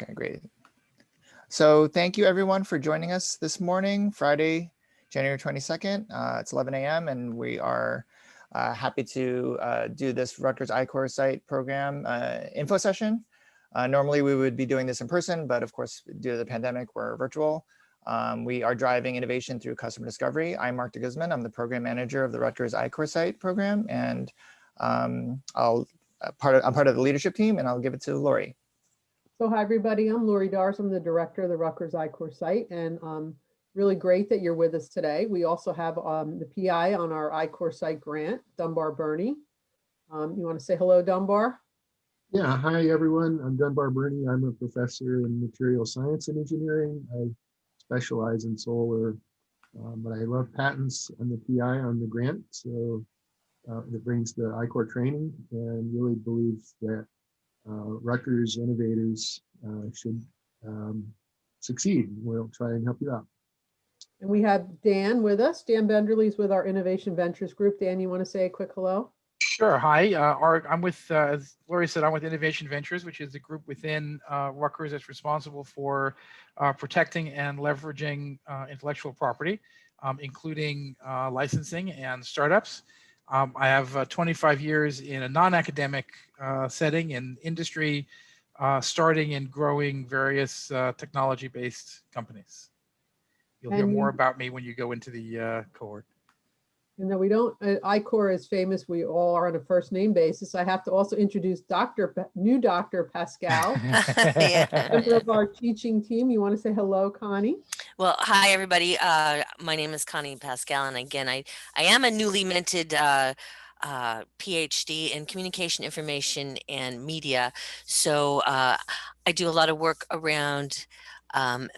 Okay, great. So thank you everyone for joining us this morning, Friday, January 22nd. It's 11 a.m. and we are happy to do this Rutgers I-Corps site program info session. Normally we would be doing this in person, but of course, due to the pandemic, we're virtual. We are driving innovation through customer discovery. I'm Mark de Guzman. I'm the program manager of the Rutgers I-Corps site program, and I'm part of the leadership team, and I'll give it to Lori. So hi, everybody. I'm Lori Dars. I'm the director of the Rutgers I-Corps site, and really great that you're with us today. We also have the PI on our I-Corps site grant, Dunbar Burney. You want to say hello, Dunbar? Yeah, hi, everyone. I'm Dunbar Burney. I'm a professor in material science and engineering. I specialize in solar, but I love patents. I'm the PI on the grant, so it brings the I-Corps training, and really believes that Rutgers innovators should succeed. We'll try and help you out. And we have Dan with us. Dan Benderly is with our Innovation Ventures group. Dan, you want to say a quick hello? Sure. Hi, I'm with, as Lori said, I'm with Innovation Ventures, which is the group within Rutgers that's responsible for protecting and leveraging intellectual property, including licensing and startups. I have 25 years in a non-academic setting in industry, starting and growing various technology-based companies. You'll hear more about me when you go into the cohort. And then we don't, I-Corps is famous. We all are on a first name basis. I have to also introduce new Dr. Pascal, member of our teaching team. You want to say hello, Connie? Well, hi, everybody. My name is Connie Pascal. And again, I am a newly minted PhD in communication, information, and media. So I do a lot of work around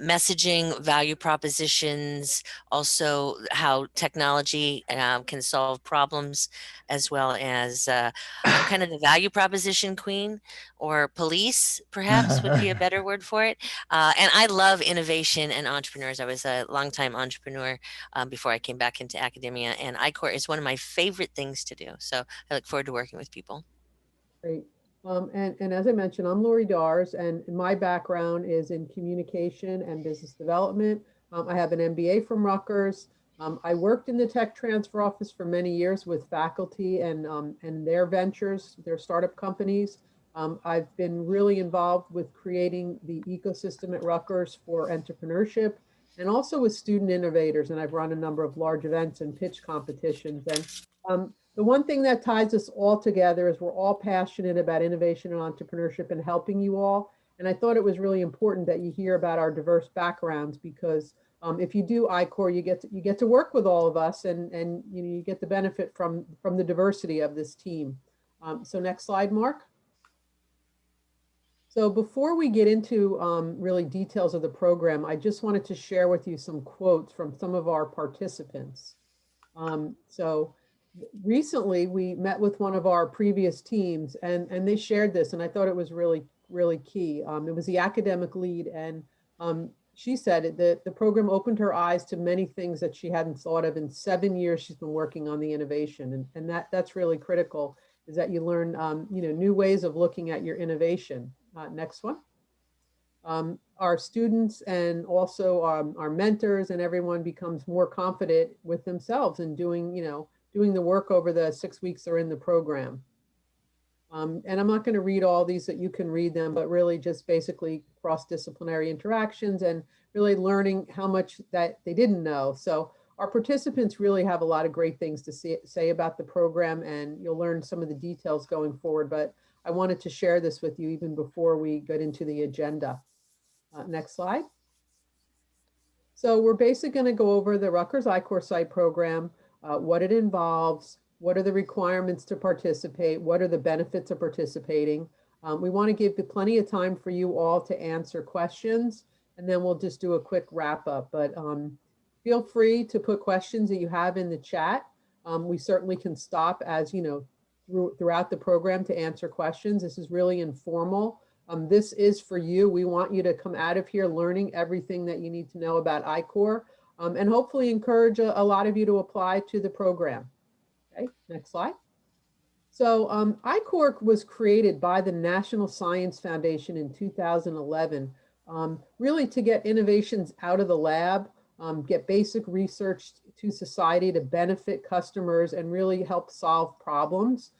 messaging, value propositions, also how technology can solve problems, as well as I'm kind of the value proposition queen, or police, perhaps would be a better word for it. And I love innovation and entrepreneurs. I was a longtime entrepreneur before I came back into academia, and I-Corps is one of my favorite things to do. So I look forward to working with people. Great. And as I mentioned, I'm Lori Dars, and my background is in communication and business development. I have an MBA from Rutgers. I worked in the tech transfer office for many years with faculty and their ventures, their startup companies. I've been really involved with creating the ecosystem at Rutgers for entrepreneurship, and also with student innovators. And I've run a number of large events and pitch competitions. And the one thing that ties us all together is we're all passionate about innovation and entrepreneurship and helping you all. And I thought it was really important that you hear about our diverse backgrounds, because if you do I-Corps, you get to work with all of us, and you get the benefit from the diversity of this team. So next slide, Mark. So before we get into really details of the program, I just wanted to share with you some quotes from some of our participants. So recently we met with one of our previous teams, and they shared this, and I thought it was really, really key. It was the academic lead, and she said that the program opened her eyes to many things that she hadn't thought of. In 7 years she's been working on the innovation, and that's really critical, is that you learn new ways of looking at your innovation. Next one. Our students and also our mentors and everyone becomes more confident with themselves and doing the work over the 6 weeks they're in the program. And I'm not going to read all these, that you can read them, but really just basically cross-disciplinary interactions and really learning how much that they didn't know. So our participants really have a lot of great things to say about the program, and you'll learn some of the details going forward. But I wanted to share this with you even before we get into the agenda. Next slide. So we're basically going to go over the Rutgers I-Corps site program, what it involves, what are the requirements to participate, what are the benefits of participating. We want to give plenty of time for you all to answer questions, and then we'll just do a quick wrap up. But feel free to put questions that you have in the chat. We certainly can stop as throughout the program to answer questions. This is really informal. This is for you. We want you to come out of here learning everything that you need to know about I-Corps, and hopefully encourage a lot of you to apply to the program. Okay, next slide. So I-Corps was created by the National Science Foundation in 2011, really to get innovations out of the lab, get basic research to society to benefit customers and really help solve problems.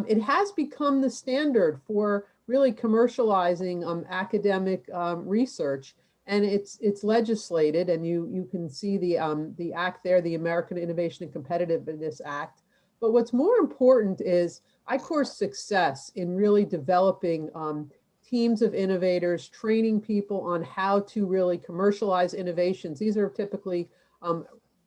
It has become the standard for really commercializing academic research, and it's legislated, and you can see the act there, the American Innovation and Competitiveness Act. But what's more important is I-Corps' success in really developing teams of innovators, training people on how to really commercialize innovations. These are typically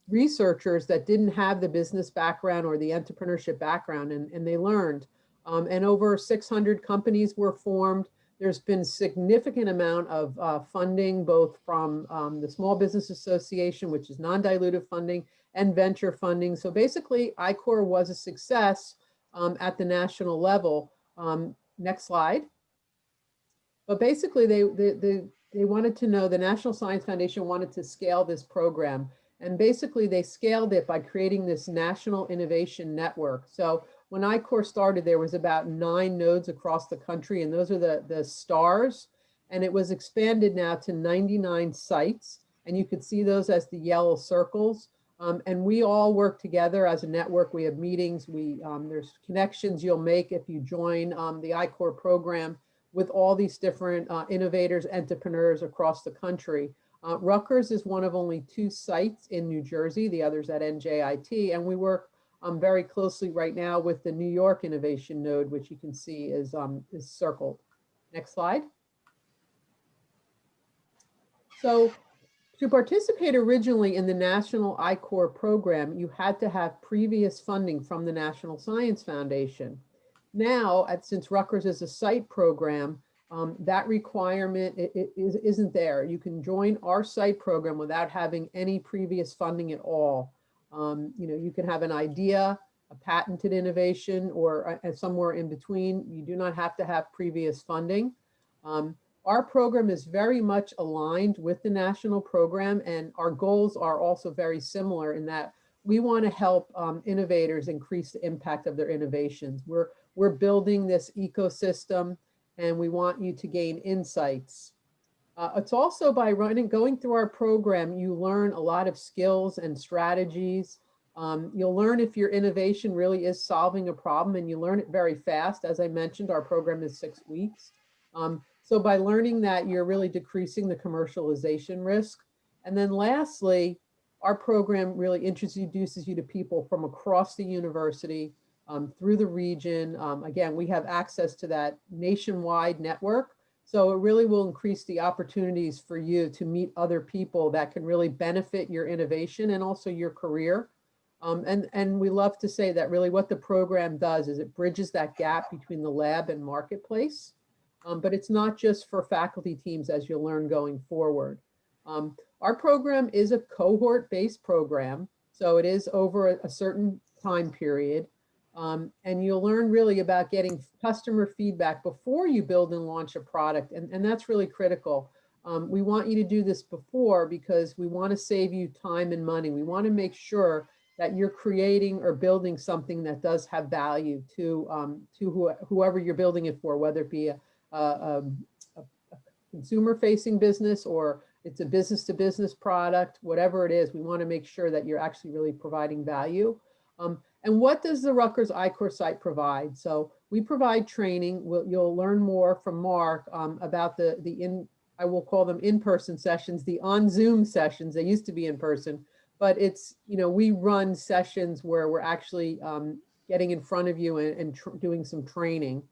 researchers that didn't have the business background or the entrepreneurship background, and they learned. And over 600 companies were formed. There's been significant amount of funding, both from the Small Business Association, which is non-dilutive funding, and venture funding. So basically, I-Corps was a success at the national level. Next slide. But basically, they wanted to know, the National Science Foundation wanted to scale this program. And basically, they scaled it by creating this National Innovation Network. So when I-Corps started, there was about 9 nodes across the country, and those are the stars. And it was expanded now to 99 sites. And you could see those as the yellow circles. And we all work together as a network. We have meetings. There's connections you'll make if you join the I-Corps program with all these different innovators, entrepreneurs across the country. Rutgers is one of only 2 sites in New Jersey, the others at NJIT, and we work very closely right now with the New York Innovation Node, which you can see is circled. Next slide. So to participate originally in the National I-Corps program, you had to have previous funding from the National Science Foundation. Now, since Rutgers is a site program, that requirement isn't there. You can join our site program without having any previous funding at all. You can have an idea, a patented innovation, or somewhere in between. You do not have to have previous funding. Our program is very much aligned with the national program, and our goals are also very similar in that we want to help innovators increase the impact of their innovations. We're building this ecosystem, and we want you to gain insights. It's also by going through our program, you learn a lot of skills and strategies. You'll learn if your innovation really is solving a problem, and you learn it very fast. As I mentioned, our program is 6 weeks. So by learning that, you're really decreasing the commercialization risk. And then lastly, our program really introduces you to people from across the university, through the region. Again, we have access to that nationwide network. So it really will increase the opportunities for you to meet other people that can really benefit your innovation and also your career. And we love to say that really what the program does is it bridges that gap between the lab and marketplace. But it's not just for faculty teams, as you'll learn going forward. Our program is a cohort-based program, so it is over a certain time period. And you'll learn really about getting customer feedback before you build and launch a product. And that's really critical. We want you to do this before because we want to save you time and money. We want to make sure that you're creating or building something that does have value to whoever you're building it for, whether it be a consumer-facing business or it's a business-to-business product, whatever it is, we want to make sure that you're actually really providing value. And what does the Rutgers I-Corps site provide? So we provide training. You'll learn more from Mark about I will call them in-person sessions, the on-Zoom sessions. They used to be in person, but it's, we run sessions where we're actually getting in front of you and doing some training.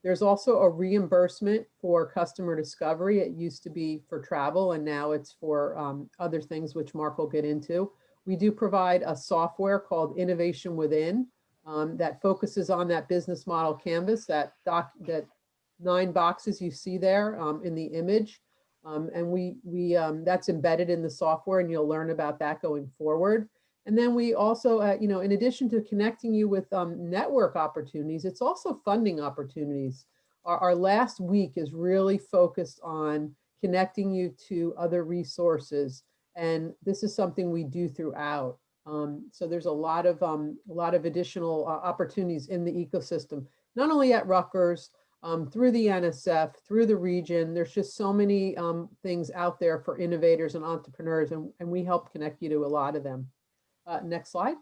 There's also a reimbursement for customer discovery. It used to be for travel, and now it's for other things, which Mark will get into. We do provide a software called Innovation Within that focuses on that business model canvas, that 9 boxes you see there in the image. And that's embedded in the software, and you'll learn about that going forward. And then we also, in addition to connecting you with network opportunities, it's also funding opportunities. Our last week is really focused on connecting you to other resources. And this is something we do throughout. So there's a lot of additional opportunities in the ecosystem, not only at Rutgers, through the NSF, through the region. There's just so many things out there for innovators and entrepreneurs, and we help connect you to a lot of them. Next slide.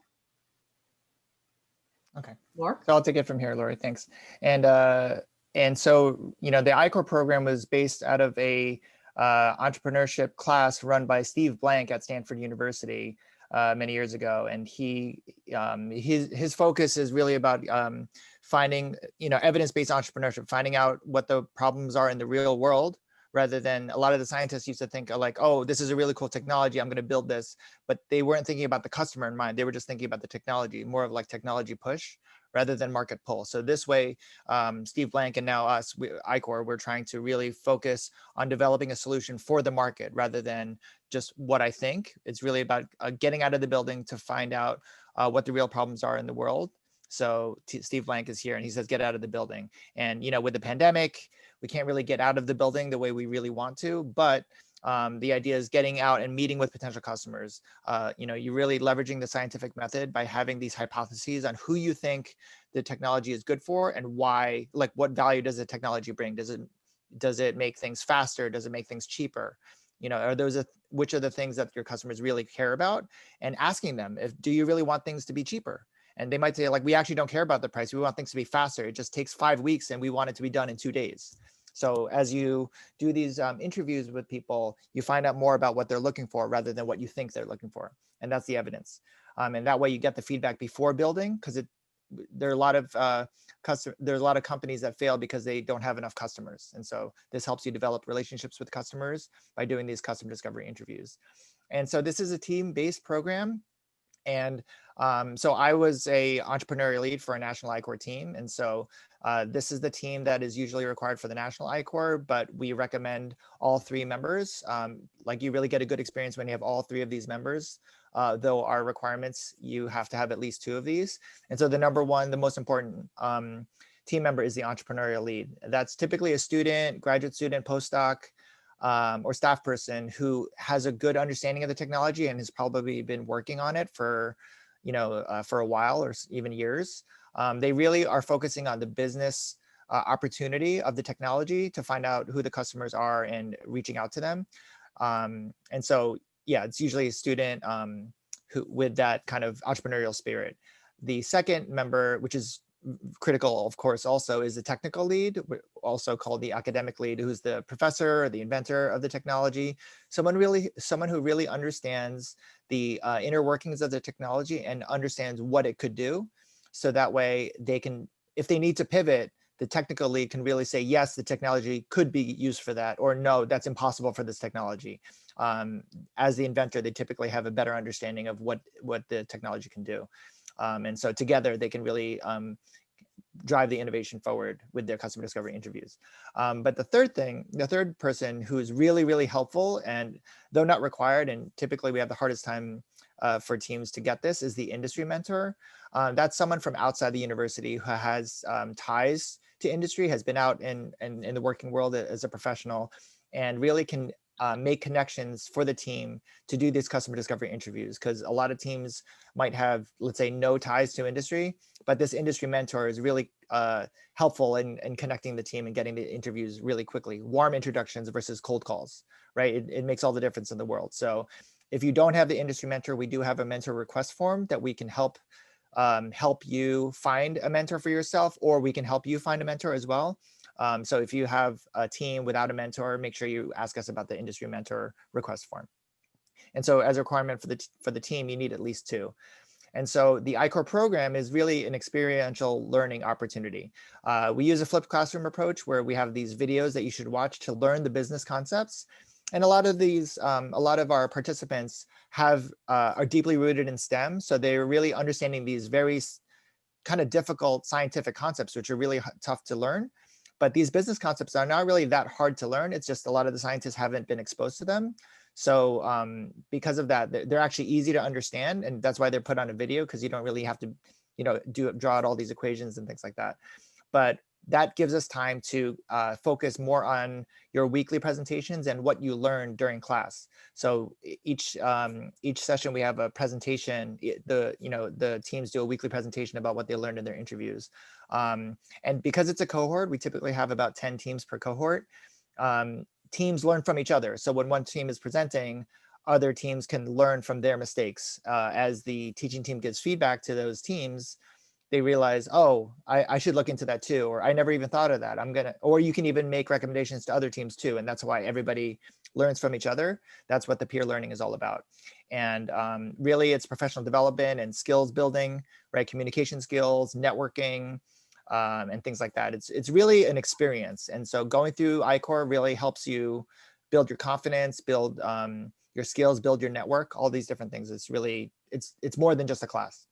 Okay. Mark? So I'll take it from here, Lori. Thanks. And so, you know, the I-Corps program was based out of a entrepreneurship class run by Steve Blank at Stanford University many years ago. And his focus is really about finding, you know, evidence-based entrepreneurship, finding out what the problems are in the real world, rather than a lot of the scientists used to think like, oh, this is a really cool technology, I'm going to build this, but they weren't thinking about the customer in mind. They were just thinking about the technology, more of like technology push rather than market pull. So this way, Steve Blank and now us, I-Corps, we're trying to really focus on developing a solution for the market rather than just what I think. It's really about getting out of the building to find out what the real problems are in the world. So Steve Blank is here and he says, get out of the building. And, you know, with the pandemic, we can't really get out of the building the way we really want to, but the idea is getting out and meeting with potential customers. You know, you're really leveraging the scientific method by having these hypotheses on who you think the technology is good for and why, like what value does the technology bring? Does it make things faster? Does it make things cheaper? You know, are those which are the things that your customers really care about? And asking them, do you really want things to be cheaper? And they might say, like, we actually don't care about the price. We want things to be faster. It just takes 5 weeks and we want it to be done in 2 days. So as you do these interviews with people, you find out more about what they're looking for rather than what you think they're looking for. And that's the evidence. And that way you get the feedback before building, because there are a lot of there's a lot of companies that fail because they don't have enough customers. And so this helps you develop relationships with customers by doing these customer discovery interviews. And so this is a team-based program. And so I was a entrepreneurial lead for a national I-Corps team. And so this is the team that is usually required for the national I-Corps, but we recommend all 3 members. Like you really get a good experience when you have all 3 of these members, though our requirements, you have to have at least 2 of these. And so the number one, the most important team member is the entrepreneurial lead. That's typically a student, graduate student, postdoc, or staff person who has a good understanding of the technology and has probably been working on it for, you know, for a while or even years. They really are focusing on the business opportunity of the technology to find out who the customers are and reaching out to them. And so, yeah, it's usually a student who with that kind of entrepreneurial spirit. The second member, which is critical, of course, also is the technical lead, also called the academic lead, who's the professor or the inventor of the technology. Someone who really understands the inner workings of the technology and understands what it could do. So that way they can, if they need to pivot, the technical lead can really say, yes, the technology could be used for that, or no, that's impossible for this technology. As the inventor, they typically have a better understanding of what the technology can do. And so together they can really drive the innovation forward with their customer discovery interviews. But the third person who is really, really helpful, and though not required, and typically we have the hardest time for teams to get this, is the industry mentor. That's someone from outside the university who has ties to industry, has been out in the working world as a professional, and really can make connections for the team to do these customer discovery interviews. Because a lot of teams might have, let's say, no ties to industry, but this industry mentor is really helpful in connecting the team and getting the interviews really quickly. Warm introductions versus cold calls, right? It makes all the difference in the world. So if you don't have the industry mentor, we do have a mentor request form that we can help you find a mentor for yourself, or we can help you find a mentor as well. So if you have a team without a mentor, make sure you ask us about the industry mentor request form. And so as a requirement for the team, you need at least 2. And so the I-Corps program is really an experiential learning opportunity. We use a flipped classroom approach where we have these videos that you should watch to learn the business concepts. And a lot of our participants are deeply rooted in STEM. So they're really understanding these very kind of difficult scientific concepts, which are really tough to learn. But these business concepts are not really that hard to learn. It's just a lot of the scientists haven't been exposed to them. So because of that, they're actually easy to understand. And that's why they're put on a video, because you don't really have to, draw out all these equations and things like that. But that gives us time to focus more on your weekly presentations and what you learned during class. So each session we have a presentation. The teams do a weekly presentation about what they learned in their interviews. And because it's a cohort, we typically have about 10 teams per cohort. Teams learn from each other. So when one team is presenting, other teams can learn from their mistakes. As the teaching team gives feedback to those teams, they realize, oh, I should look into that too, or I never even thought of that. Or you can even make recommendations to other teams too. And that's why everybody learns from each other. That's what the peer learning is all about. And really it's professional development and skills building, right? Communication skills, networking, and things like that. It's really an experience. And so going through I-Corps really helps you build your confidence, build your skills, build your network, all these different things. It's really, it's more than just a class.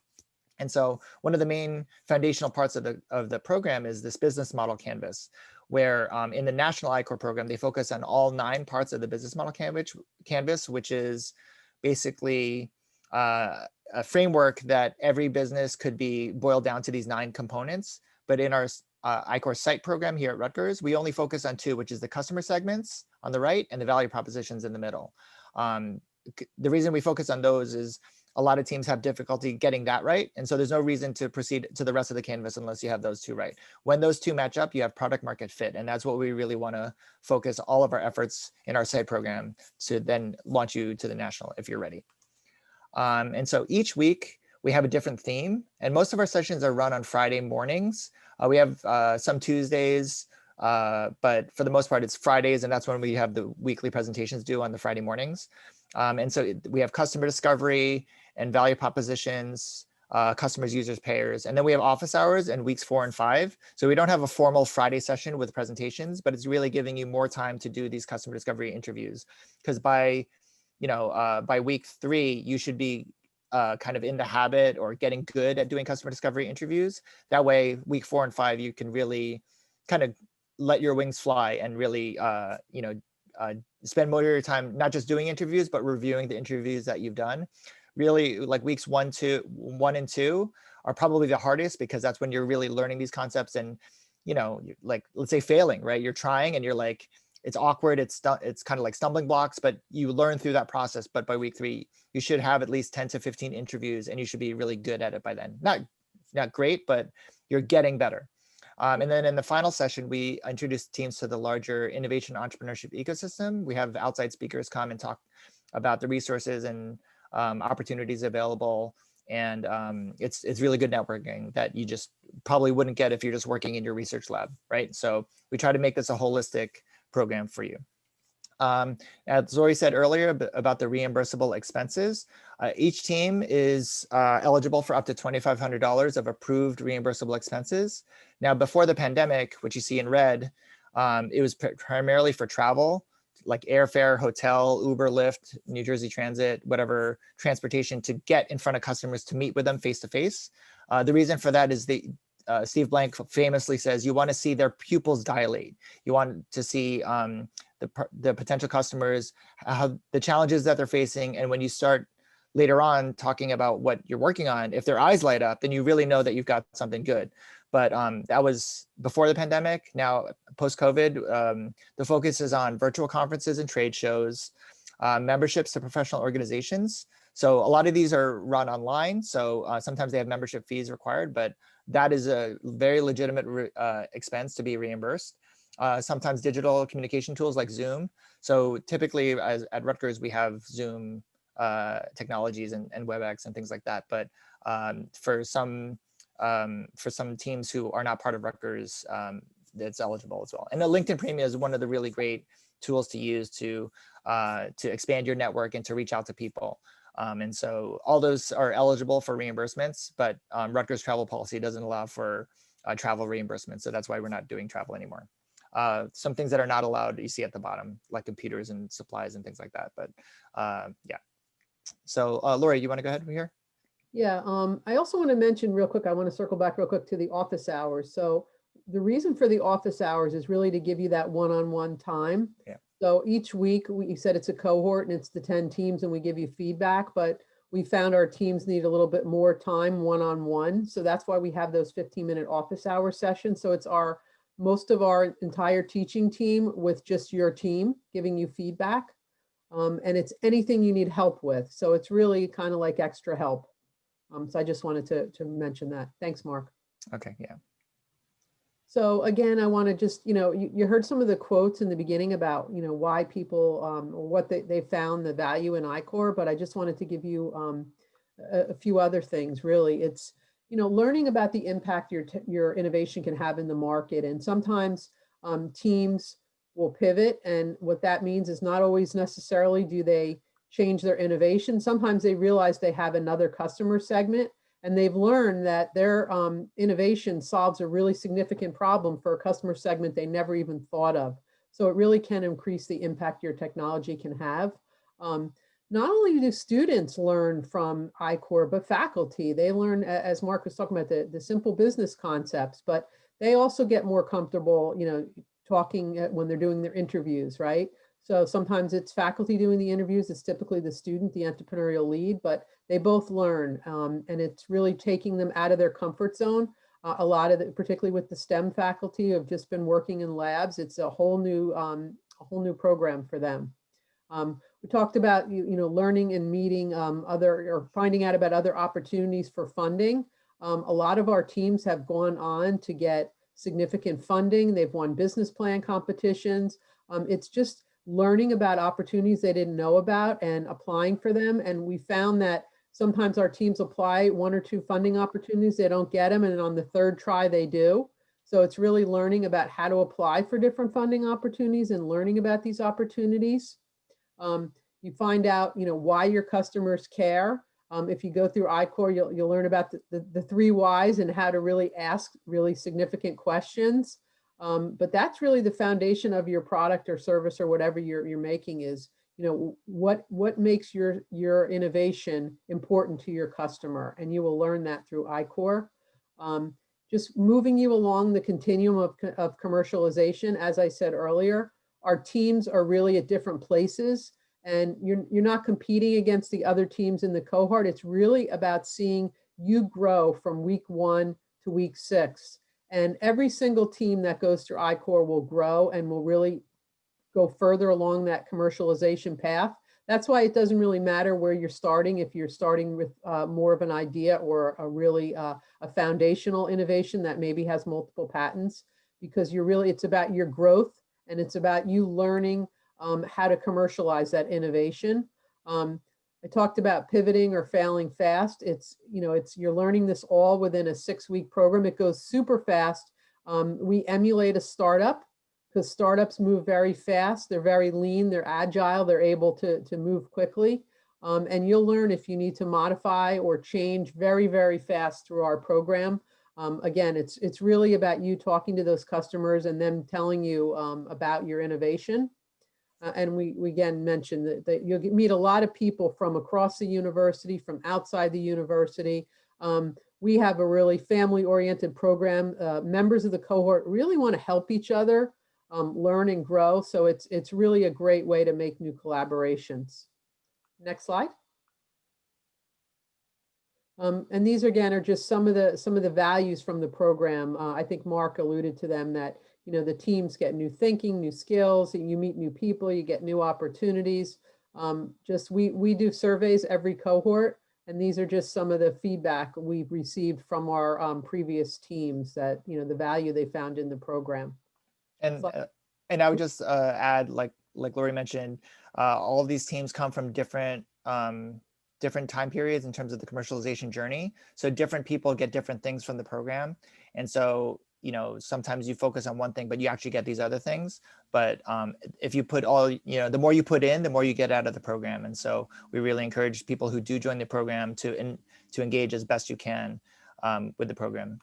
And so one of the main foundational parts of the program is this business model canvas, where in the National I-Corps program, they focus on all 9 parts of the business model canvas, which is basically a framework that every business could be boiled down to these 9 components. But in our I-Corps site program here at Rutgers, we only focus on 2, which is the customer segments on the right and the value propositions in the middle. The reason we focus on those is a lot of teams have difficulty getting that right. And so there's no reason to proceed to the rest of the canvas unless you have those 2 right. When those 2 match up, you have product market fit. And that's what we really want to focus all of our efforts in our site program to then launch you to the national if you're ready. And so each week we have a different theme, and most of our sessions are run on Friday mornings. We have some Tuesdays, but for the most part, it's Fridays, and that's when we have the weekly presentations due on the Friday mornings. And so we have customer discovery and value propositions, customers, users, payers. And then we have office hours in weeks 4 and 5. So we don't have a formal Friday session with presentations, but it's really giving you more time to do these customer discovery interviews. Because by week 3, you should be kind of in the habit or getting good at doing customer discovery interviews. That way, week 4 and 5, you can really kind of let your wings fly and really, spend more of your time not just doing interviews, but reviewing the interviews that you've done. Really, like weeks 1 and 2 are probably the hardest, because that's when you're really learning these concepts and, like, let's say failing, right? You're trying and you're like, it's awkward. It's kind of like stumbling blocks, but you learn through that process. But by week 3, you should have at least 10 to 15 interviews, and you should be really good at it by then. Not great, but you're getting better. And then in the final session, we introduce teams to the larger innovation entrepreneurship ecosystem. We have outside speakers come and talk about the resources and opportunities available. And it's really good networking that you just probably wouldn't get if you're just working in your research lab, right? So we try to make this a holistic program for you. As Zori said earlier about the reimbursable expenses, each team is eligible for up to $2,500 of approved reimbursable expenses. Now, before the pandemic, which you see in red, it was primarily for travel, like airfare, hotel, Uber, Lyft, New Jersey Transit, whatever transportation, to get in front of customers to meet with them face to face. The reason for that is Steve Blank famously says, you want to see their pupils dilate. You want to see the potential customers, the challenges that they're facing. And when you start later on talking about what you're working on, if their eyes light up, then you really know that you've got something good. But that was before the pandemic. Now, post-COVID, the focus is on virtual conferences and trade shows, memberships to professional organizations. So a lot of these are run online. So sometimes they have membership fees required, but that is a very legitimate expense to be reimbursed. Sometimes digital communication tools like Zoom. So typically at Rutgers, we have Zoom technologies and WebEx and things like that. But for some teams who are not part of Rutgers, it's eligible as well. And the LinkedIn Premium is one of the really great tools to use to expand your network and to reach out to people. And so all those are eligible for reimbursements, but Rutgers travel policy doesn't allow for travel reimbursement. So that's why we're not doing travel anymore. Some things that are not allowed, you see at the bottom, like computers and supplies and things like that. But yeah. So Lori, you want to go ahead from here? Yeah, I also want to mention real quick, I want to circle back real quick to the office hours. So the reason for the office hours is really to give you that one-on-one time. Yeah. So each week, we said it's a cohort and it's the 10 teams and we give you feedback, but we found our teams need a little bit more time one-on-one. So that's why we have those 15-minute office hour sessions. So it's our most of our entire teaching team with just your team giving you feedback. And it's anything you need help with. So it's really kind of like extra help. So I just wanted to mention that. Thanks, Mark. Okay, yeah. So again, I want to just, you heard some of the quotes in the beginning about, why people, or what they found the value in I-Corps, but I just wanted to give you a few other things, really. It's, learning about the impact your innovation can have in the market. And sometimes teams will pivot. And what that means is not always necessarily do they change their innovation. Sometimes they realize they have another customer segment, and they've learned that their innovation solves a really significant problem for a customer segment they never even thought of. So it really can increase the impact your technology can have. Not only do students learn from I-Corps, but faculty. They learn, as Mark was talking about, the simple business concepts, but they also get more comfortable, talking when they're doing their interviews, right? So sometimes it's faculty doing the interviews. It's typically the student, the entrepreneurial lead, but they both learn, and it's really taking them out of their comfort zone. A lot of it, particularly with the STEM faculty who have just been working in labs, it's a whole new program for them. We talked about learning and meeting or finding out about other opportunities for funding. A lot of our teams have gone on to get significant funding. They've won business plan competitions. It's just learning about opportunities they didn't know about and applying for them. And we found that sometimes our teams apply 1 or 2 funding opportunities, they don't get them, and on the 3rd try they do. So it's really learning about how to apply for different funding opportunities and learning about these opportunities. You find out, why your customers care. If you go through I-Corps, you'll learn about the 3 whys and how to really ask really significant questions. But that's really the foundation of your product or service or whatever you're making is, what makes your innovation important to your customer, and you will learn that through I-Corps. Just moving you along the continuum of commercialization. As I said earlier, our teams are really at different places, and you're not competing against the other teams in the cohort. It's really about seeing you grow from week 1 to week 6. And every single team that goes through I-Corps will grow and will really go further along that commercialization path. That's why it doesn't really matter where you're starting, if you're starting with more of an idea or a really a foundational innovation that maybe has multiple patents, because it's about your growth, and it's about you learning how to commercialize that innovation. I talked about pivoting or failing fast. You're learning this all within a 6-week program. It goes super fast. We emulate a startup because startups move very fast. They're very lean, they're agile, they're able to move quickly. And you'll learn if you need to modify or change very, very fast through our program. Again, it's really about you talking to those customers and them telling you about your innovation. And we again mentioned that you'll meet a lot of people from across the university, from outside the university. We have a really family-oriented program. Members of the cohort really want to help each other learn and grow. So it's really a great way to make new collaborations. Next slide. And these again are just some of the values from the program. I think Mark alluded to them, that the teams get new thinking, new skills, you meet new people, you get new opportunities. We do surveys every cohort, and these are just some of the feedback we've received from our previous teams, that the value they found in the program. And I would just add, like Lori mentioned, all of these teams come from different time periods in terms of the commercialization journey. So different people get different things from the program, and so sometimes you focus on one thing, but you actually get these other things. But if you put the more you put in, the more you get out of the program. And so we really encourage people who do join the program to engage as best you can with the program.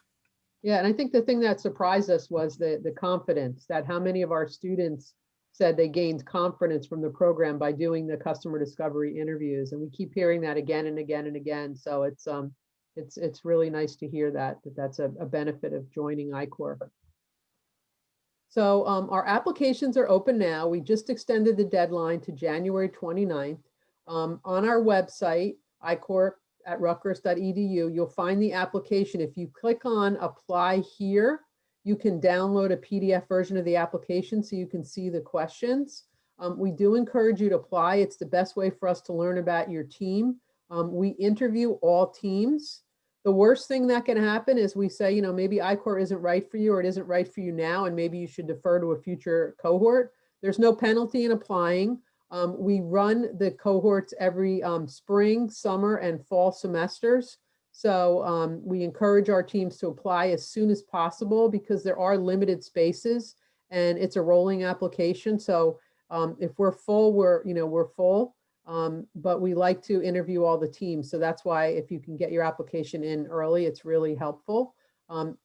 Yeah, and I think the thing that surprised us was the confidence, that how many of our students said they gained confidence from the program by doing the customer discovery interviews. And we keep hearing that again and again and again. So it's really nice to hear that's a benefit of joining I-Corps. So our applications are open now. We just extended the deadline to January 29th. On our website, I-Corps@rutgers.edu, you'll find the application. If you click on apply here, You can download a PDF version of the application so you can see the questions. We do encourage you to apply. It's the best way for us to learn about your team. We interview all teams. The worst thing that can happen is we say, you know, maybe I-Corps isn't right for you, or it isn't right for you now, and maybe you should defer to a future cohort. There's no penalty in applying. We run the cohorts every spring, summer, and fall semesters. So we encourage our teams to apply as soon as possible because there are limited spaces and it's a rolling application. So if we're full, we're full. But we like to interview all the teams. So that's why if you can get your application in early, it's really helpful.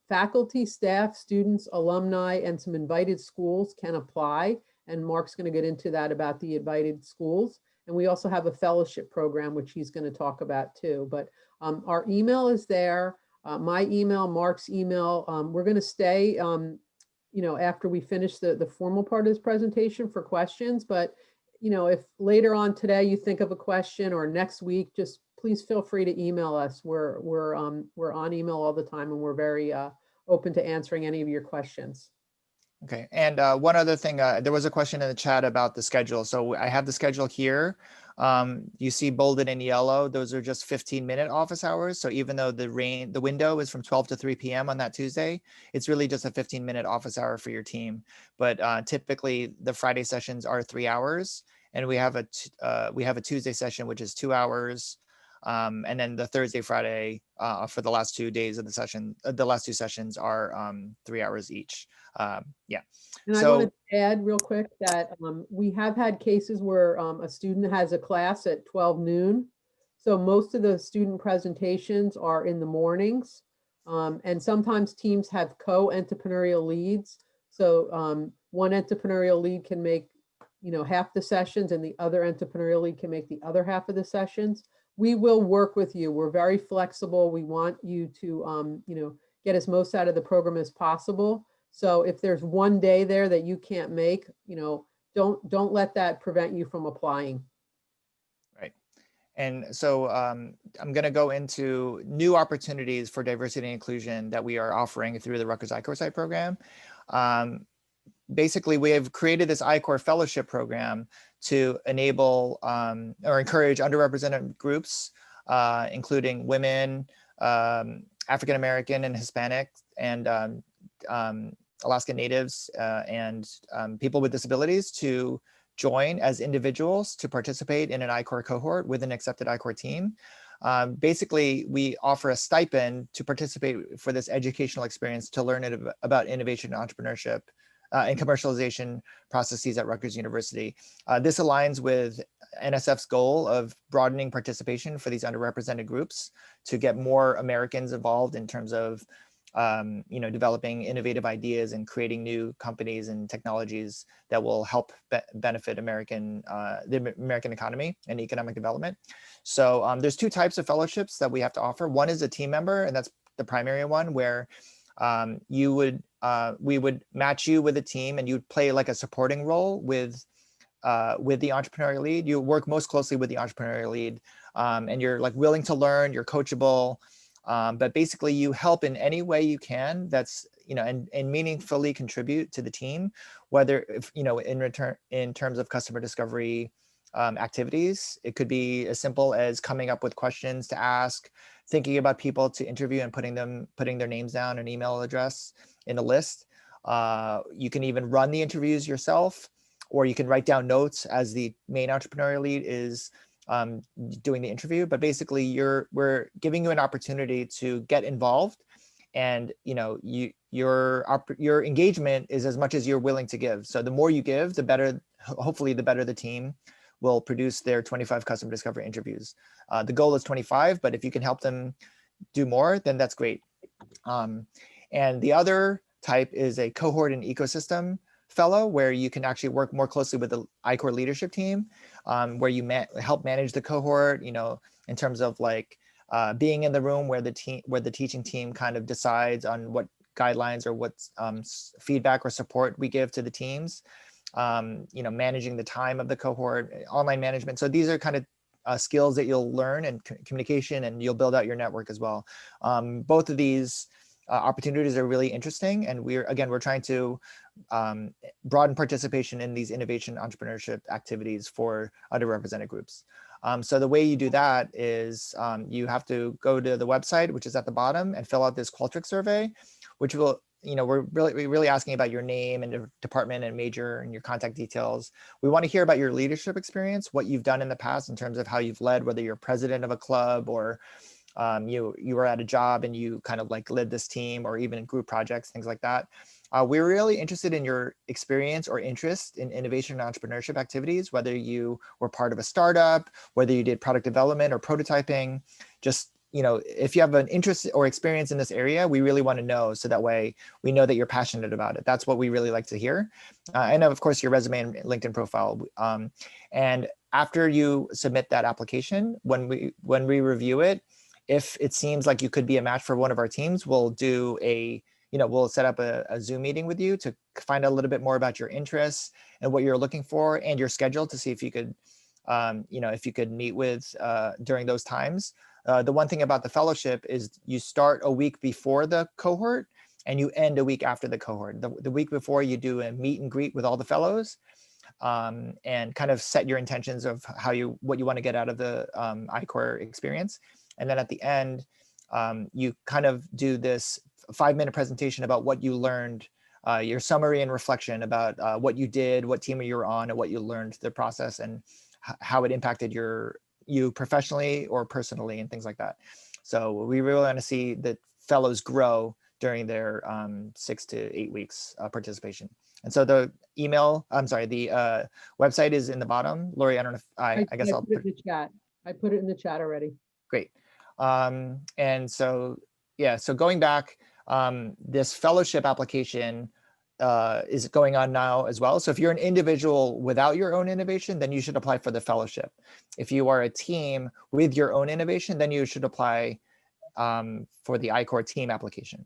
Faculty, staff, students, alumni, and some invited schools can apply. And Mark's going to get into that about the invited schools. And we also have a fellowship program, which he's going to talk about too. But our email is there, my email, Mark's email. We're going to stay, after we finish the formal part of this presentation for questions. But if later on today you think of a question or next week, just please feel free to email us. We're on email all the time, and we're very open to answering any of your questions. Okay, and one other thing, there was a question in the chat about the schedule. So I have the schedule here. You see bolded in yellow, those are just 15-minute office hours. So even though the window is from 12 to 3 p.m. on that Tuesday, it's really just a 15-minute office hour for your team. But typically the Friday sessions are 3 hours, and we have a Tuesday session, which is 2 hours. And then the Thursday, Friday for the last 2 days of the session, the last 2 sessions are 3 hours each. Yeah. And I want to add real quick that we have had cases where a student has a class at 12 noon. So most of the student presentations are in the mornings. And sometimes teams have co-entrepreneurial leads. So one entrepreneurial lead can make, half the sessions, and the other entrepreneurial lead can make the other half of the sessions. We will work with you. We're very flexible. We want you to, get as most out of the program as possible. So if there's one day there that you can't make, don't let that prevent you from applying. Right. And so I'm going to go into new opportunities for diversity and inclusion that we are offering through the Rutgers I-Corps site program. Basically, we have created this I-Corps fellowship program to enable or encourage underrepresented groups, including women, African-American and Hispanic, and Alaska Natives, and people with disabilities to join as individuals to participate in an I-Corps cohort with an accepted I-Corps team. Basically, we offer a stipend to participate for this educational experience to learn about innovation and entrepreneurship and commercialization processes at Rutgers University. This aligns with NSF's goal of broadening participation for these underrepresented groups to get more Americans involved in terms of developing innovative ideas and creating new companies and technologies that will help benefit the American economy and economic development. So there's 2 types of fellowships that we have to offer. One is a team member, and that's the primary one, where we would match you with a team, and you'd play like a supporting role with the entrepreneurial lead. You work most closely with the entrepreneurial lead, and you're like willing to learn, you're coachable. But basically you help in any way you can that's, and meaningfully contribute to the team, whether, in terms of customer discovery activities. It could be as simple as coming up with questions to ask, thinking about people to interview and putting their names down, an email address in a list. You can even run the interviews yourself, or you can write down notes as the main entrepreneurial lead is doing the interview. But basically we're giving you an opportunity to get involved, and your engagement is as much as you're willing to give. So the more you give, the better, hopefully the better the team will produce their 25 customer discovery interviews. The goal is 25, but if you can help them do more, then that's great. And the other type is a cohort and ecosystem fellow, where you can actually work more closely with the I-Corps leadership team, where you help manage the cohort, in terms of like being in the room where the teaching team kind of decides on what guidelines or what feedback or support we give to the teams, managing the time of the cohort, online management. So these are kind of skills that you'll learn, and communication, and you'll build out your network as well. Both of these opportunities are really interesting. And we're trying to broaden participation in these innovation entrepreneurship activities for underrepresented groups. So the way you do that is you have to go to the website, which is at the bottom, and fill out this Qualtrics survey, which will, we're really asking about your name and department and major and your contact details. We want to hear about your leadership experience, what you've done in the past in terms of how you've led, whether you're president of a club or you were at a job and you kind of like led this team, or even in group projects, things like that. We're really interested in your experience or interest in innovation and entrepreneurship activities, whether you were part of a startup, whether you did product development or prototyping. Just, if you have an interest or experience in this area, we really want to know, so that way we know that you're passionate about it. That's what we really like to hear. And of course, your resume and LinkedIn profile. And after you submit that application, when we review it, if it seems like you could be a match for one of our teams, we'll do we'll set up a Zoom meeting with you to find out a little bit more about your interests and what you're looking for and your schedule, to see if you could, if you could meet with during those times. The one thing about the fellowship is you start a week before the cohort and you end a week after the cohort. The week before, you do a meet and greet with all the fellows, and kind of set your intentions of what you want to get out of the I-Corps experience. And then at the end, you kind of do this 5-minute presentation about what you learned, your summary and reflection about what you did, what team you were on, and what you learned through the process, and how it impacted you professionally or personally, and things like that. So we really want to see that fellows grow during their 6 to 8 weeks participation. And so the website is in the bottom. Lori, I don't know if I guess I'll put it in the chat. I put it in the chat already. Great. And so, so going back, this fellowship application is going on now as well. So if you're an individual without your own innovation, then you should apply for the fellowship. If you are a team with your own innovation, then you should apply for the I-Corps team application.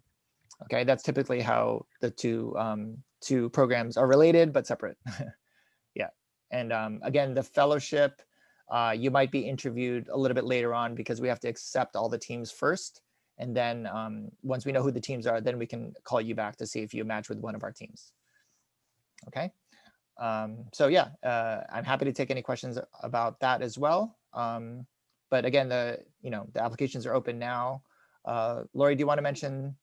Okay, that's typically how the two programs are related but separate. Yeah, and again, the fellowship, you might be interviewed a little bit later on, because we have to accept all the teams first. And then once we know who the teams are, then we can call you back to see if you match with one of our teams. Okay. So yeah, I'm happy to take any questions about that as well. But again, the applications are open now. Lori, do you want to mention,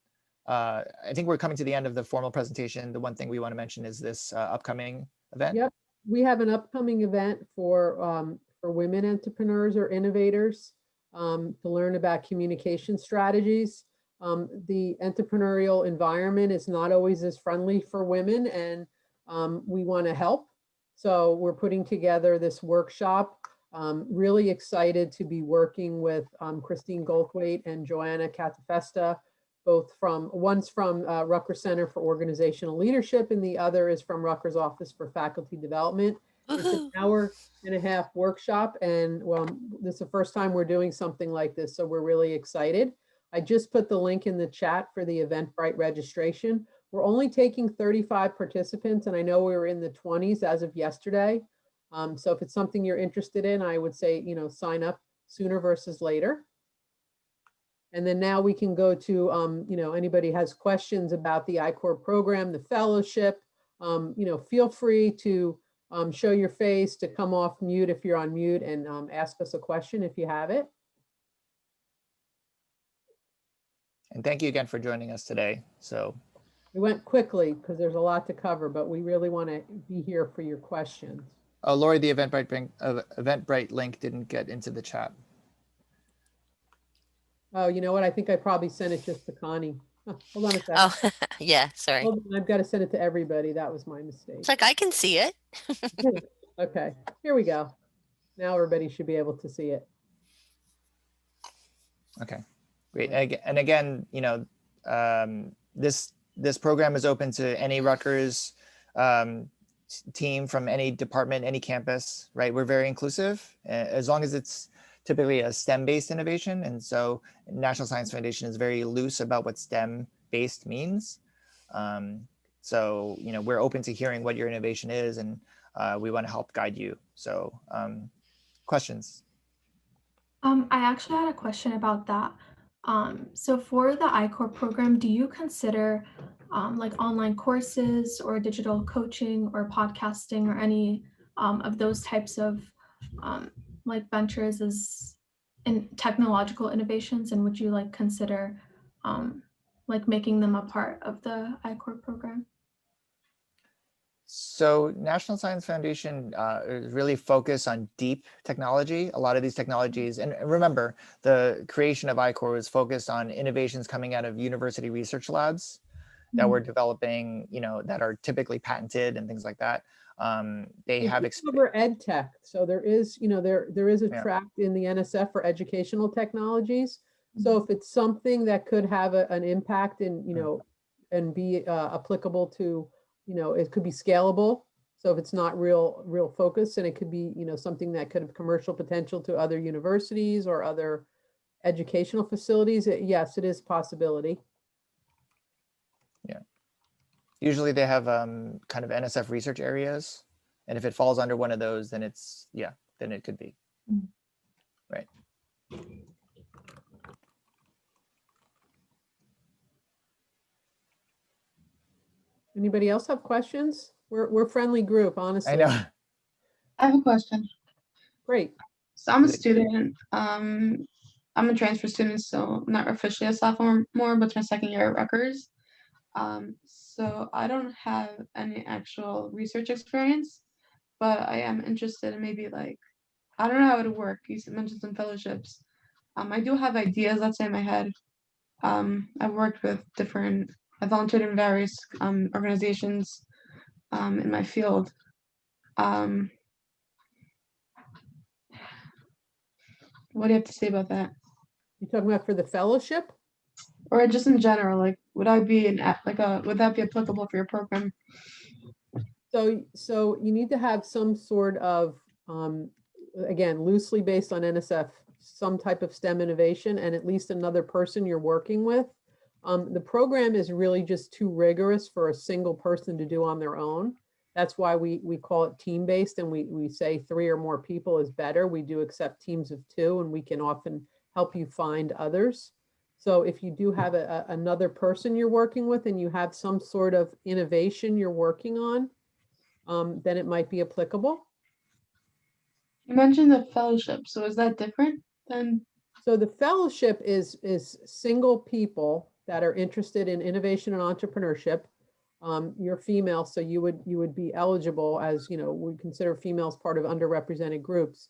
I think we're coming to the end of the formal presentation. The one thing we want to mention is this upcoming event. Yep, we have an upcoming event for women entrepreneurs or innovators to learn about communication strategies. The entrepreneurial environment is not always as friendly for women, and we want to help. So we're putting together this workshop. Really excited to be working with Christine Goldthwait and Joanna Catafesta, one's from Rutgers Center for Organizational Leadership, and the other is from Rutgers Office for Faculty Development. It's an hour-and-a-half workshop, and this is the first time we're doing something like this, so we're really excited. I just put the link in the chat for the Eventbrite registration. We're only taking 35 participants, and I know we were in the 20s as of yesterday. So if it's something you're interested in, I would say, sign up sooner versus later. And then now we can go to, anybody has questions about the I-Corps program, the fellowship, feel free to show your face, to come off mute if you're on mute, and ask us a question if you have it. And thank you again for joining us today. So we went quickly because there's a lot to cover, but we really want to be here for your questions. Oh, Lori, the Eventbrite link didn't get into the chat. Oh, you know what? I think I probably sent it just to Connie. Hold on a second. Oh, yeah, sorry. Hold on, I've got to send it to everybody. That was my mistake. It's like, I can see it. Okay, here we go. Now everybody should be able to see it. Okay, great. And again, this program is open to any Rutgers team from any department, any campus, right? We're very inclusive, as long as it's typically a STEM-based innovation. And so National Science Foundation is very loose about what STEM-based means. So, we're open to hearing what your innovation is, and we want to help guide you. So questions? I actually had a question about that. So for the I-Corps program, do you consider like online courses or digital coaching or podcasting or any of those types of like ventures as in technological innovations? And would you like consider like making them a part of the I-Corps program? So National Science Foundation is really focused on deep technology. A lot of these technologies, and remember, the creation of I-Corps was focused on innovations coming out of university research labs that we're developing, that are typically patented and things like that. They have Over ed tech. So there is, there is a Yeah. track in the NSF for educational technologies. So if it's something that could have an impact in, and be applicable to, it could be scalable. So if it's not real focus, and it could be, something that could have commercial potential to other universities or other educational facilities, yes, it is a possibility. Yeah. Usually they have kind of NSF research areas. And if it falls under one of those, then then it could be. Right. Anybody else have questions? We're a friendly group, honestly. I know. I have a question. Great. So I'm a Is it- student. I'm a transfer student, so I'm not officially a sophomore more, but it's my second year at Rutgers. So I don't have any actual research experience, but I am interested in maybe like, I don't know how it would work. You mentioned some fellowships. I do have ideas, let's say in my head. I've worked with I volunteered in various organizations in my field. What do you have to say about that? You talking about for the fellowship? Or just in general, like would that be applicable for your program? So you need to have some sort of, again, loosely based on NSF, some type of STEM innovation and at least another person you're working with. The program is really just too rigorous for a single person to do on their own. That's why we call it team-based, and we say 3 or more people is better. We do accept teams of 2, and we can often help you find others. So if you do have another person you're working with and you have some sort of innovation you're working on, then it might be applicable. You mentioned the fellowship, so is that different than? So the fellowship is single people that are interested in innovation and entrepreneurship. You're female, so you would be eligible, as we consider females part of underrepresented groups.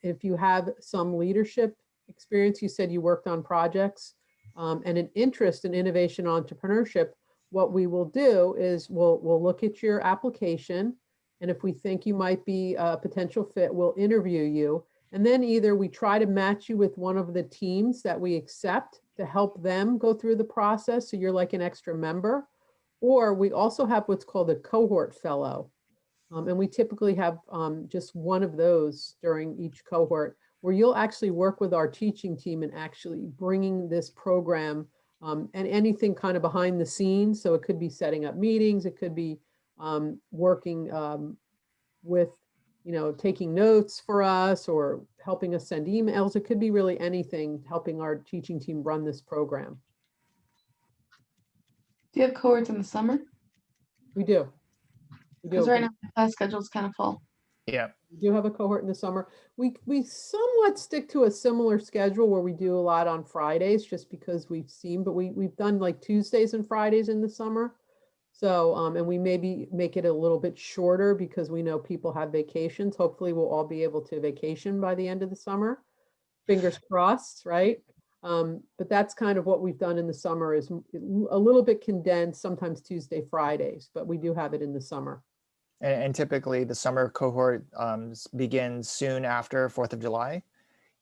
If you have some leadership experience, you said you worked on projects, and an interest in innovation and entrepreneurship, what we will do is we'll look at your application, and if we think you might be a potential fit, we'll interview you. And then either we try to match you with one of the teams that we accept to help them go through the process, so you're like an extra member. Or we also have what's called a cohort fellow. And we typically have just one of those during each cohort, where you'll actually work with our teaching team and actually bringing this program and anything kind of behind the scenes. So it could be setting up meetings, it could be working with, taking notes for us or helping us send emails. It could be really anything, helping our teaching team run this program. Do you have cohorts in the summer? We do. We Because do. right now my class schedule is kind of full. Yeah. We do have a cohort in the summer. We somewhat stick to a similar schedule where we do a lot on Fridays, just because but we've done like Tuesdays and Fridays in the summer. So, and we maybe make it a little bit shorter because we know people have vacations. Hopefully we'll all be able to vacation by the end of the summer. Fingers crossed, right? But that's kind of what we've done in the summer, is a little bit condensed, sometimes Tuesday, Fridays, but we do have it in the summer. And typically the summer cohort begins soon after 4th of July.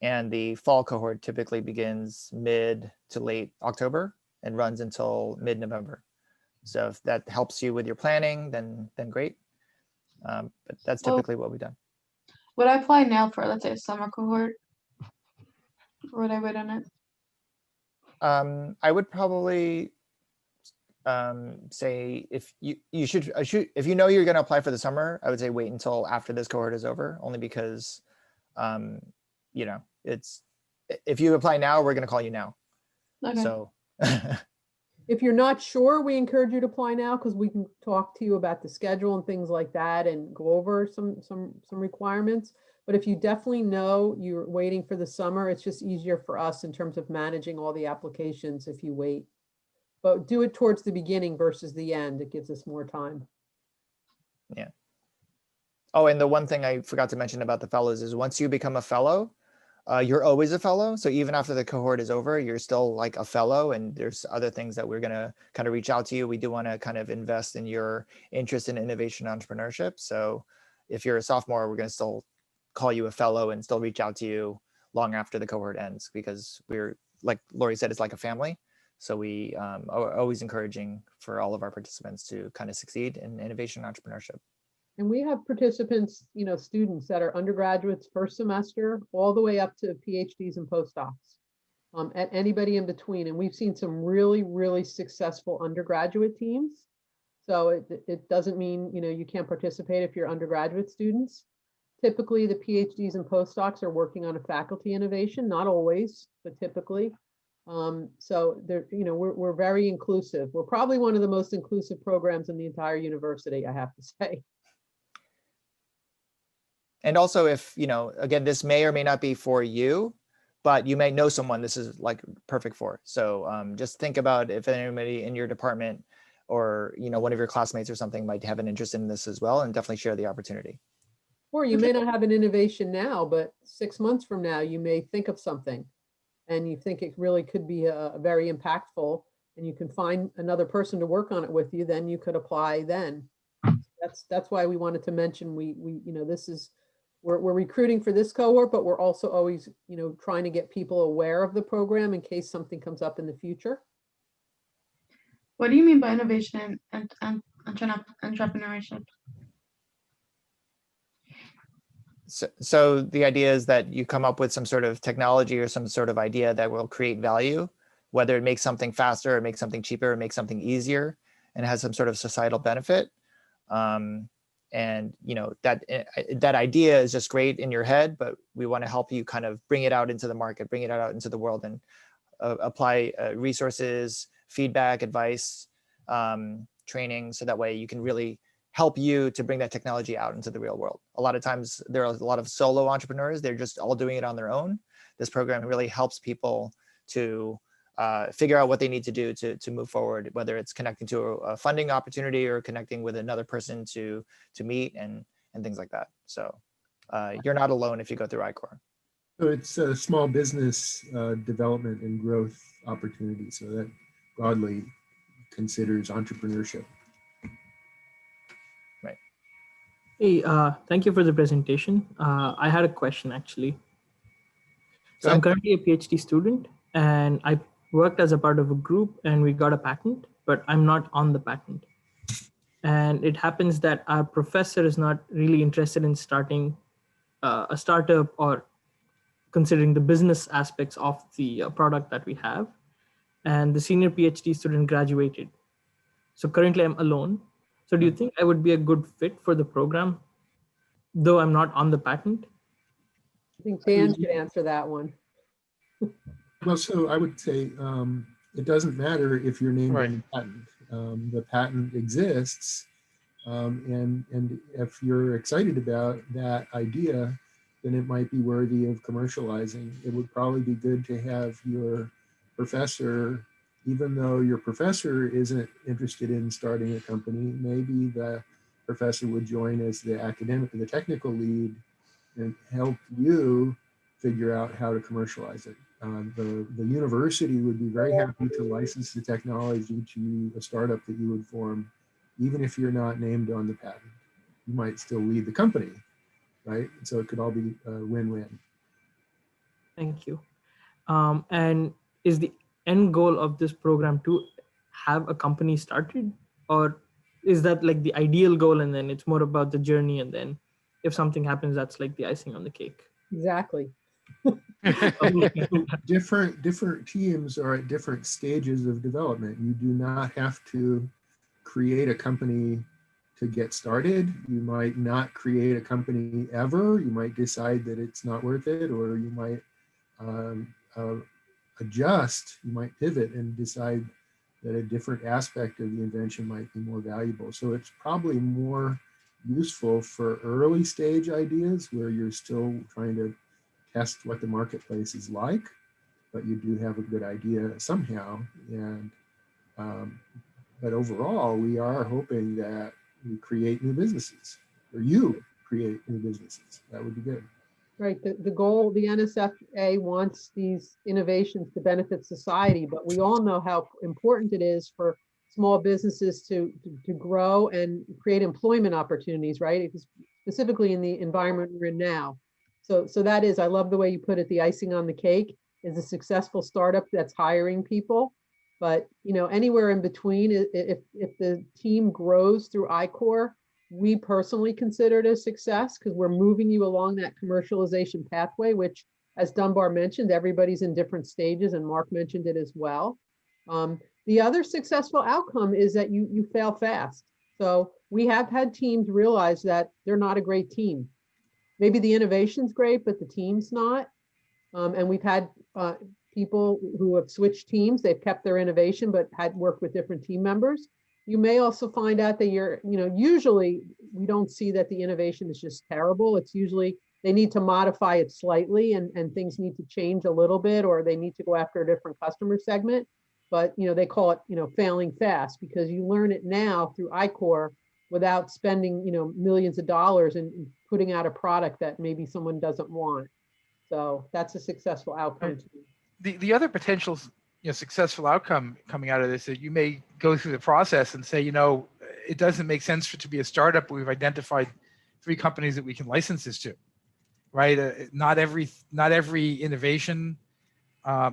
And the fall cohort typically begins mid to late October and runs until mid-November. So if that helps you with your planning, then great. But that's typically what we've done. Would I apply now for, let's say, a summer cohort? Or would I wait on it? I would probably say if you should if you know you're going to apply for the summer, I would say wait until after this cohort is over, only because it's, if you apply now, we're going to call you now. Okay. So If you're not sure, we encourage you to apply now because we can talk to you about the schedule and things like that and go over some requirements. But if you definitely know you're waiting for the summer, it's just easier for us in terms of managing all the applications if you wait. But do it towards the beginning versus the end. It gives us more time. yeah. Oh, and the one thing I forgot to mention about the fellows is once you become a fellow, you're always a fellow. So even after the cohort is over, you're still like a fellow, and there's other things that we're going to kind of reach out to you. We do want to kind of invest in your interest in innovation entrepreneurship. So if you're a sophomore, we're going to still call you a fellow and still reach out to you long after the cohort ends, because we're, like Lori said, it's like a family. So we are always encouraging for all of our participants to kind of succeed in innovation entrepreneurship. And we have participants, students that are undergraduates first semester, all the way up to PhDs and postdocs, and anybody in between. And we've seen some really, really successful undergraduate teams. So it doesn't mean, you can't participate if you're undergraduate students. Typically, the PhDs and postdocs are working on a faculty innovation, not always, but typically. So they're, we're very inclusive. We're probably one of the most inclusive programs in the entire university, I have to say. And also, if, again, this may or may not be for you, but you may know someone this is like perfect for. So just think about if anybody in your department or, one of your classmates or something might have an interest in this as well, and definitely share the opportunity. Or you may not have an innovation now, but 6 months from now, you may think of something and you think it really could be a very impactful, and you can find another person to work on it with you, then you could apply then. That's why we wanted to mention this is, we're recruiting for this cohort, but we're also always, trying to get people aware of the program in case something comes up in the future. What do you mean by innovation and entrepreneurship? So the idea is that you come up with some sort of technology or some sort of idea that will create value, whether it makes something faster or makes something cheaper or makes something easier and has some sort of societal benefit. And that idea is just great in your head, but we want to help you kind of bring it out into the market, bring it out into the world, and apply resources, feedback, advice, training, so that way you can really help you to bring that technology out into the real world. A lot of times there are a lot of solo entrepreneurs, they're just all doing it on their own. This program really helps people to figure out what they need to do to move forward, whether it's connecting to a funding opportunity or connecting with another person to meet and things like that. So you're not alone if you go through I-Corps. So it's a small business development and growth opportunity. So that broadly considers entrepreneurship. Right. Hey, thank you for the presentation. I had a question actually. So I'm currently a PhD student and I worked as a part of a group and we got a patent, but I'm not on the patent. And it happens that our professor is not really interested in starting a startup or considering the business aspects of the product that we have. And the senior PhD student graduated. So currently I'm alone. So do you think I would be a good fit for the program, though I'm not on the patent? I think Dan should answer that one. Well, so I would say it doesn't matter if you're named on the patent. The patent exists, and if you're excited about that idea, then it might be worthy of commercializing. It would probably be good to have your professor, even though your professor isn't interested in starting a company, maybe the professor would join as the technical lead and help you figure out how to commercialize it. The university would be very happy to license the technology to a startup that you would form, even if you're not named on the patent. You might still lead the company, right? So it could all be a win-win. Thank you. And is the end goal of this program to have a company started, or is that like the ideal goal and then it's more about the journey, and then if something happens, that's like the icing on the cake? Exactly. Different teams are at different stages of development. You do not have to create a company to get started. You might not create a company ever. You might decide that it's not worth it, or you might adjust, you might pivot and decide that a different aspect of the invention might be more valuable. So it's probably more useful for early stage ideas where you're still trying to test what the marketplace is like, but you do have a good idea somehow. And but overall, we are hoping that we create new businesses, or you create new businesses. That would be good. Right. The goal, the NSFA wants these innovations to benefit society, but we all know how important it is for small businesses to grow and create employment opportunities, right? Specifically in the environment we're in now. So that is, I love the way you put it, the icing on the cake is a successful startup that's hiring people. But anywhere in between, if the team grows through I-Corps, we personally consider it a success because we're moving you along that commercialization pathway, which, as Dunbar mentioned, everybody's in different stages, and Mark mentioned it as well. The other successful outcome is that you fail fast. So we have had teams realize that they're not a great team. Maybe the innovation's great, but the team's not. And we've had people who have switched teams. They've kept their innovation, but had worked with different team members. You may also find out that usually we don't see that the innovation is just terrible. It's usually they need to modify it slightly and things need to change a little bit, or they need to go after a different customer segment. But, they call it, failing fast because you learn it now through I-Corps without spending, millions of dollars and putting out a product that maybe someone doesn't want. So that's a successful outcome. The other potential successful outcome coming out of this is you may go through the process and say, it doesn't make sense for it to be a startup, but we've identified 3 companies that we can license this to, right? Not every innovation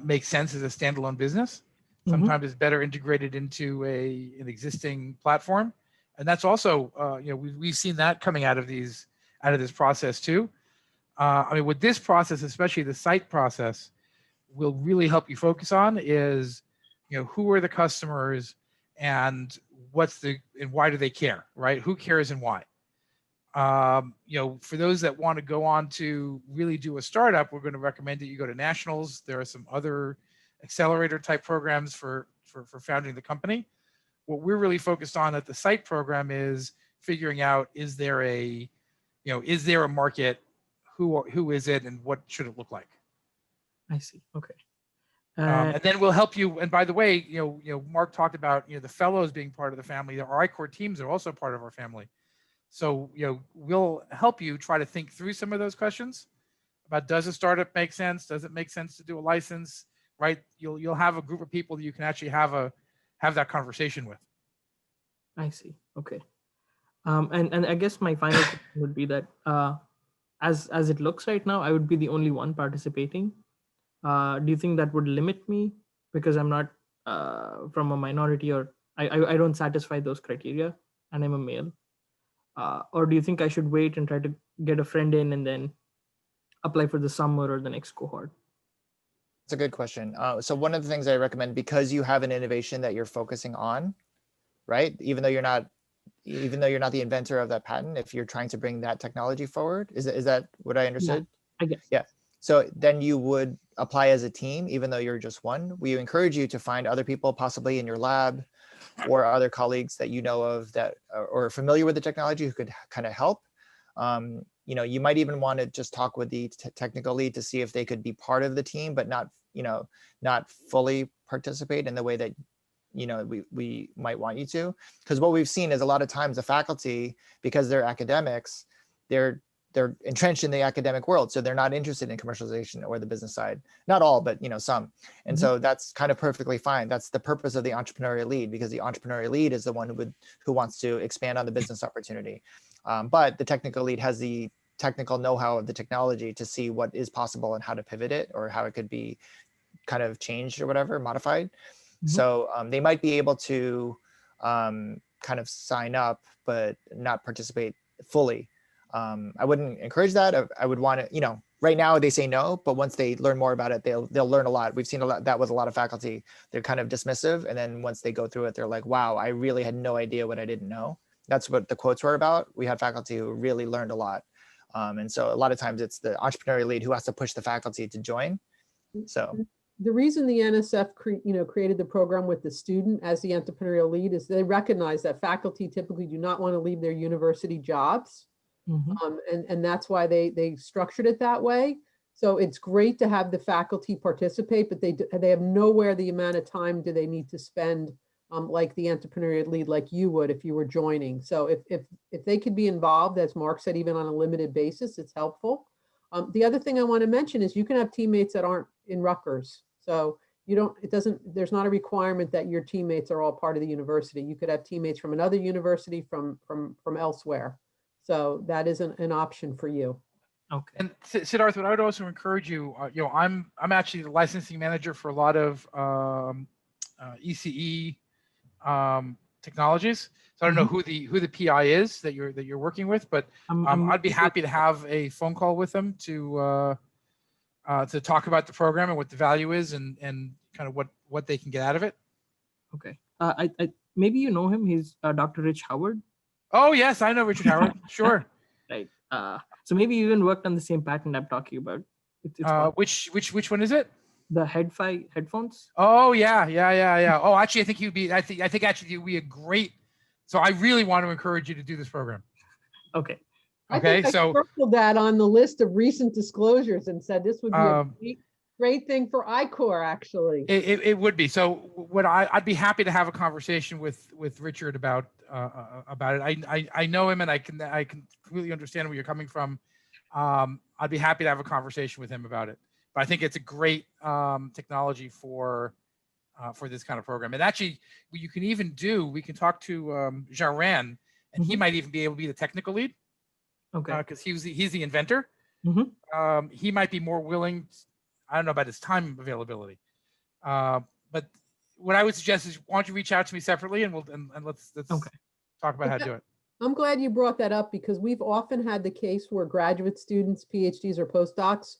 makes sense as a standalone business. Sometimes it's better integrated into an existing platform, and that's also we've seen that coming out of this process too. With this process, especially the site process, will really help you focus on is, who are the customers and why do they care, right? Who cares and why? For those that want to go on to really do a startup, we're going to recommend that you go to nationals. There are some other accelerator type programs for founding the company. What we're really focused on at the site program is figuring out, is there a market? Who is it, and what should it look like? I see. Okay. And then we'll help you. And by the way, Mark talked about the fellows being part of the family. Our I-Corps teams are also part of our family. So we'll help you try to think through some of those questions about, does a startup make sense? Does it make sense to do a license? Right? You'll have a group of people that you can actually have that conversation with. I see. Okay. And I guess my final question would be that as it looks right now, I would be the only one participating. Do you think that would limit me because I'm not from a minority, or I don't satisfy those criteria and I'm a male? Or do you think I should wait and try to get a friend in and then apply for the summer or the next cohort? It's a good question. So one of the things I recommend, because you have an innovation that you're focusing on, right? Even though you're not the inventor of that patent, if you're trying to bring that technology forward, is that what I understood? Yeah, I guess. Yeah. So then you would apply as a team, even though you're just one. We encourage you to find other people, possibly in your lab or other colleagues that you know of that are familiar with the technology who could kind of help. You might even want to just talk with the technical lead to see if they could be part of the team, but not fully participate in the way that we might want you to. Because what we've seen is a lot of times the faculty, because they're academics, they're entrenched in the academic world, so they're not interested in commercialization or the business side. Not all, but some. And so that's kind of perfectly fine. That's the purpose of the entrepreneurial lead, because the entrepreneurial lead is the one who wants to expand on the business opportunity. But the technical lead has the technical know-how of the technology to see what is possible and how to pivot it, or how it could be kind of changed or whatever, modified. So they might be able to kind of sign up, but not participate fully. I wouldn't encourage that. I would want to, right now they say no, but once they learn more about it, they'll learn a lot. We've seen that with a lot of faculty. They're kind of dismissive. And then once they go through it, they're like, wow, I really had no idea what I didn't know. That's what the quotes were about. We had faculty who really learned a lot. And so a lot of times it's the entrepreneurial lead who has to push the faculty to join. So the reason the NSF created the program with the student as the entrepreneurial lead is they recognize that faculty typically do not want to leave their university jobs. And that's why they structured it that way. So it's great to have the faculty participate, but they have nowhere the amount of time do they need to spend like the entrepreneurial lead, like you would if you were joining. So if they could be involved, as Mark said, even on a limited basis, it's helpful. The other thing I want to mention is you can have teammates that aren't in Rutgers. So there's not a requirement that your teammates are all part of the university. You could have teammates from another university from elsewhere. So that is an option for you. Okay. And Siddharth, what I would also encourage you, I'm actually the licensing manager for a lot of ECE technologies. So I don't know who the PI is that you're working with, but I'd be happy to have a phone call with them to talk about the program and what the value is and kind of what they can get out of it. Okay. I maybe you know him. He's Dr. Rich Howard. Oh yes, I know Richard Howard. Sure. Right. So maybe you even worked on the same patent I'm talking about. Which one is it? The headphones. Oh yeah. Oh, actually, I think actually you'd be a great. So I really want to encourage you to do this program. Okay. Okay. I circled that on the list of recent disclosures and said this would be a great thing for I-Corps, actually. It would be. So what I'd be happy to have a conversation with Richard about it. I know him and I can completely understand where you're coming from. I'd be happy to have a conversation with him about it. But I think it's a great technology for this kind of program. And actually, what you can even do, we can talk to Jaran, and he might even be able to be the technical lead. Okay. Because he's the inventor. He might be more willing. I don't know about his time availability, but what I would suggest is, why don't you reach out to me separately, and let's talk about how to do it. I'm glad you brought that up because we've often had the case where graduate students, PhDs or postdocs,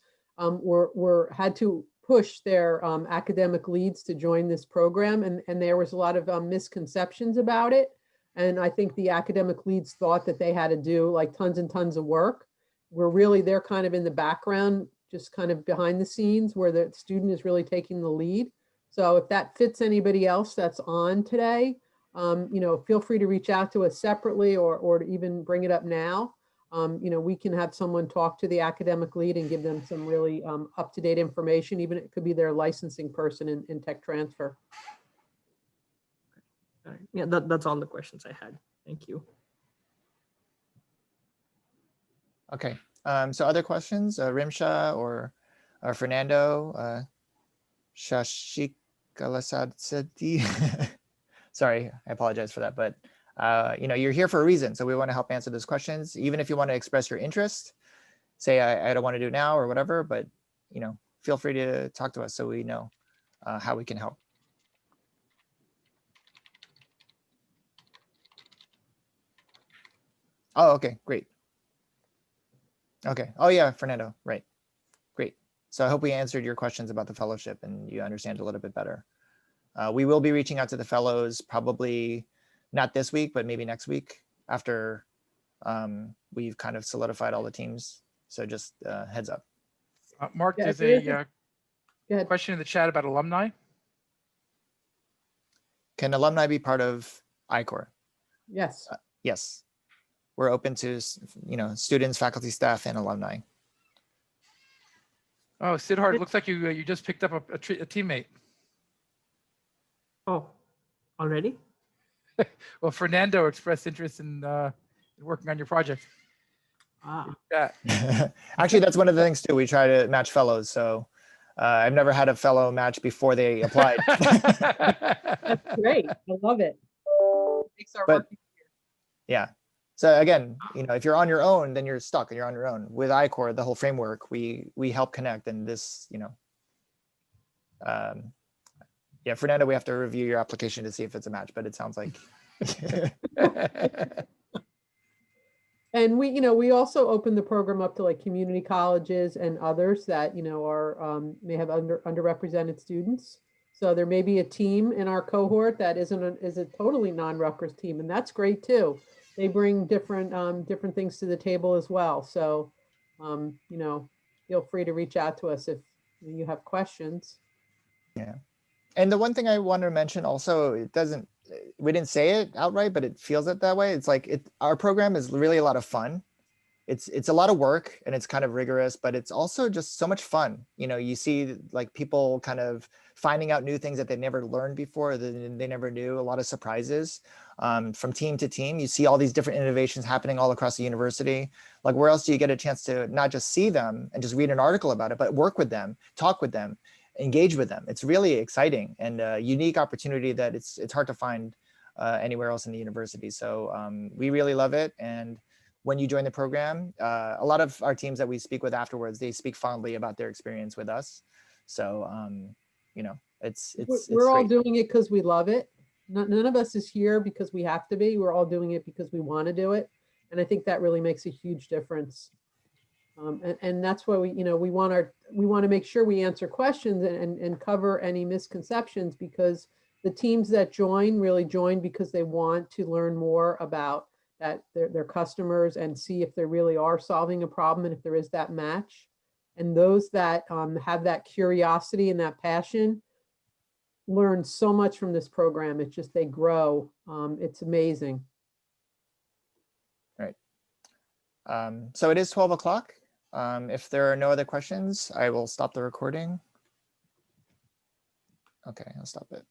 had to push their academic leads to join this program, and there was a lot of misconceptions about it. And I think the academic leads thought that they had to do like tons and tons of work, where really they're kind of in the background, just kind of behind the scenes, where the student is really taking the lead. So if that fits anybody else that's on today, feel free to reach out to us separately or to even bring it up now. We can have someone talk to the academic lead and give them some really up-to-date information. Even it could be their licensing person in tech transfer. All right. Yeah, that's all the questions I had. Thank you. Okay. So other questions, Rimsha or Fernando, Shashikalasad. Sorry, I apologize for that, but you're here for a reason. So we want to help answer those questions. Even if you want to express your interest, say I don't want to do it now or whatever, but feel free to talk to us so we know how we can help. Oh, okay, great. Okay. Oh yeah, Fernando, right. Great. So I hope we answered your questions about the fellowship and you understand a little bit better. We will be reaching out to the fellows probably not this week, but maybe next week after we've kind of solidified all the teams. So just heads up. Mark, there's a question in the chat about alumni. Can alumni be part of I-Corps? Yes. Yes. We're open to, students, faculty, staff, and alumni. Oh, Siddharth, looks like you just picked up a teammate. Oh, already? Well, Fernando expressed interest in working on your project. Yeah. Actually, that's one of the things too. We try to match fellows. So I've never had a fellow match before they applied. That's great. I love it. Makes our work easier. Yeah. So again, if you're on your own, then you're stuck and you're on your own. With I-Corps, the whole framework, we help connect, and this, yeah, Fernando, we have to review your application to see if it's a match, but it sounds like. And we also open the program up to like community colleges and others that, are may have underrepresented students. So there may be a team in our cohort that is a totally non-Rutgers team, and that's great too. They bring different things to the table as well. So, feel free to reach out to us if you have questions. Yeah. And the one thing I want to mention also, we didn't say it outright, but it feels it that way. It's like our program is really a lot of fun. It's a lot of work and it's kind of rigorous, but it's also just so much fun. You know, you see like people kind of finding out new things that they never learned before, that they never knew, a lot of surprises from team to team. You see all these different innovations happening all across the university. Like where else do you get a chance to not just see them and just read an article about it, but work with them, talk with them, engage with them. It's really exciting and a unique opportunity that it's hard to find anywhere else in the university. So we really love it. And when you join the program, a lot of our teams that we speak with afterwards, they speak fondly about their experience with us. So, you know, it's We're all great. doing it because we love it. None of us is here because we have to be. We're all doing it because we want to do it. And I think that really makes a huge difference. And that's why we want to make sure we answer questions and cover any misconceptions, because the teams that join really join because they want to learn more about their customers and see if they really are solving a problem and if there is that match. And those that have that curiosity and that passion learn so much from this program. It's just they grow. It's amazing. Right. So it is 12 o'clock. If there are no other questions, I will stop the recording. Okay, I'll stop it.